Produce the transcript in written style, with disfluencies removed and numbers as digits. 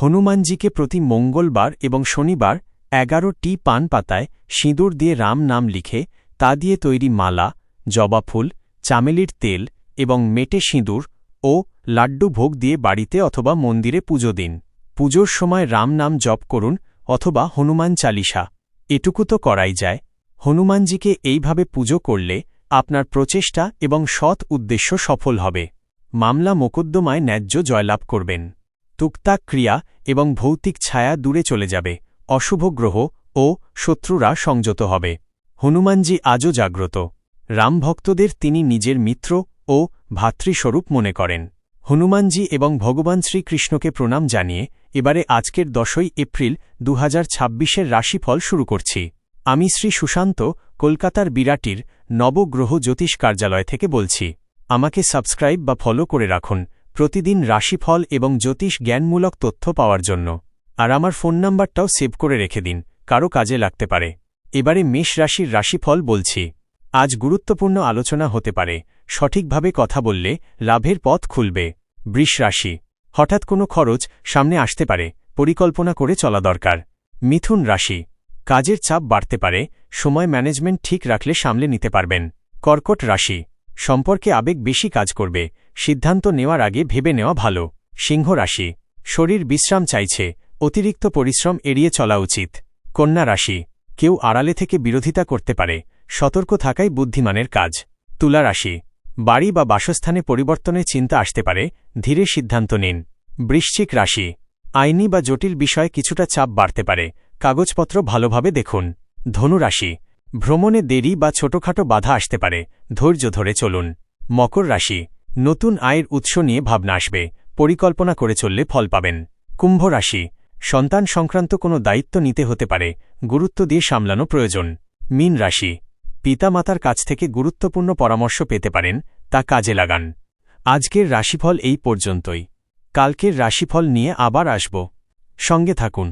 হনুমানজিকে প্রতি মঙ্গলবার এবং শনিবার 11টি পান পাতায় সিঁদুর দিয়ে রাম নাম লিখে তা দিয়ে তৈরি মালা, জবা ফুল, চামেলির তেল এবং মেটে সিঁদুর ও লাড্ডু ভোগ দিয়ে বাড়িতে অথবা মন্দিরে পুজো দিন। পুজোর সময় রাম নাম জপ করুন অথবা হনুমান চালিসা। এটুকু তো করাই যায়। হনুমানজিকে এইভাবে পুজো করলে আপনার প্রচেষ্টা এবং সৎ উদ্দেশ্য সফল হবে। মামলা মোকদ্দমায় ন্যায্য জয়লাভ করবেন। টুকটাক ক্রিয়া এবং ভৌতিক ছায়া দূরে চলে যাবে। অশুভ গ্রহ ও শত্রুরা সংযত হবে। হনুমানজি আজও জাগ্রত। রামভক্তদের তিনি নিজের মিত্র ও ভাতৃস্বরূপ মনে করেন। হনুমানজি এবং ভগবান শ্রীকৃষ্ণকে প্রণাম জানিয়ে এবারে আজকের 10ই এপ্রিল 2026-এর রাশিফল শুরু করছি। আমি শ্রী সুশান্ত, কলকাতার বিরাটির নবগ্রহ জ্যোতিষ কার্যালয় থেকে বলছি। আমাকে সাবস্ক্রাইব বা ফলো করে রাখুন প্রতিদিন রাশিফল এবং জ্যোতিষ জ্ঞানমূলক তথ্য পাওয়ার জন্য। আর আমার ফোন নাম্বারটাও সেভ করে রেখে দিন, কারো কাজে লাগতে পারে। এবারে মেষ রাশির রাশিফল বলছি। আজ গুরুত্বপূর্ণ আলোচনা হতে পারে। সঠিকভাবে কথা বললে লাভের পথ খুলবে। বৃষ রাশি। হঠাৎ কোনো খরচ সামনে আসতে পারে, পরিকল্পনা করে চলা দরকার। মিথুন রাশি। কাজের চাপ বাড়তে পারে, সময় ম্যানেজমেন্ট ঠিক রাখলে সামলে নিতে পারবেন। কর্কট রাশি। সম্পর্কে আবেগ বেশি কাজ করবে, সিদ্ধান্ত নেওয়ার আগে ভেবে নেওয়া ভালো। সিংহ রাশি। শরীর বিশ্রাম চাইছে, অতিরিক্ত পরিশ্রম এড়িয়ে চলা উচিত। কন্যা রাশি। কেউ আড়ালে থেকে বিরোধিতা করতে পারে, সতর্ক থাকাই বুদ্ধিমানের কাজ। তুলা রাশি। বাড়ি বা বাসস্থানে পরিবর্তনের চিন্তা আসতে পারে, ধীরে সিদ্ধান্ত নিন। বৃশ্চিক রাশি। আইনি বা জটিল বিষয়ে কিছুটা চাপ বাড়তে পারে, কাগজপত্র ভালোভাবে দেখুন। ধনু রাশি। ভ্রমণে দেরি বা ছোটখাটো বাধা আসতে পারে, ধৈর্য ধরে চলুন। মকর রাশি। নতুন আয়ের উৎস নিয়ে ভাবনা আসবে, পরিকল্পনা করে চললে ফল পাবেন। কুম্ভ রাশি। সন্তান সংক্রান্ত কোনো দায়িত্ব নিতে হতে পারে, গুরুত্ব দিয়ে সামলানো প্রয়োজন। মীন রাশি। পিতামাতার কাছ থেকে গুরুত্বপূর্ণ পরামর্শ পেতে পারেন, তা কাজে লাগান। আজকের রাশিফল এই পর্যন্তই। কালকের রাশিফল নিয়ে আবার আসব। সঙ্গে থাকুন।